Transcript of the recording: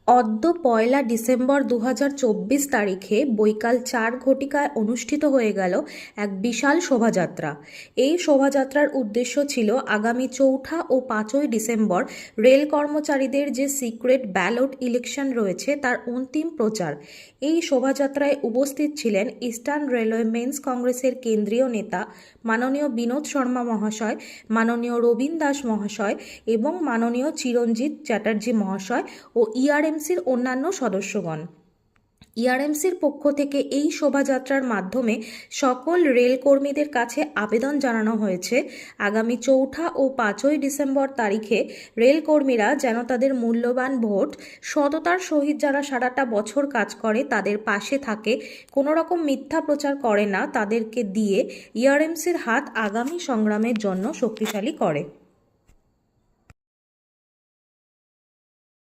অদ্য পয়লা ডিসেম্বর ২০২৪ তারিখে বৈকাল ৪ ঘটিকায় অনুষ্ঠিত হয়ে গেল এক বিশাল শোভাযাত্রা। এই শোভাযাত্রার উদ্দেশ্য ছিল আগামী ৪ঠা ও ৫ই ডিসেম্বর রেল কর্মচারীদের যে সিক্রেট ব্যালট ইলেকশন রয়েছে তার অন্তিম প্রচার। এই শোভাযাত্রায় উপস্থিত ছিলেন ইস্টার্ন রেলওয়ে মেন্স কংগ্রেসের কেন্দ্রীয় নেতা মাননীয় বিনোদ শর্মা মহাশয়, মাননীয় রবীন দাস মহাশয় এবং মাননীয় চিরঞ্জিত চ্যাটার্জি মহাশয় ও ইআরএমসির অন্যান্য সদস্যগণ। ইআরএমসির পক্ষ থেকে এই শোভাযাত্রার মাধ্যমে সকল রেলকর্মীদের কাছে আবেদন জানানো হয়েছে আগামী ৪ঠা ও ৫ই ডিসেম্বর তারিখে রেলকর্মীরা যেন তাদের মূল্যবান ভোট সততার সহিত যারা সারাটা বছর কাজ করে তাদের পাশে থাকে, কোনো রকম মিথ্যা প্রচার করে না, তাদেরকে দিয়ে ইআরএমসির হাত আগামী সংগ্রামের জন্য শক্তিশালী করে।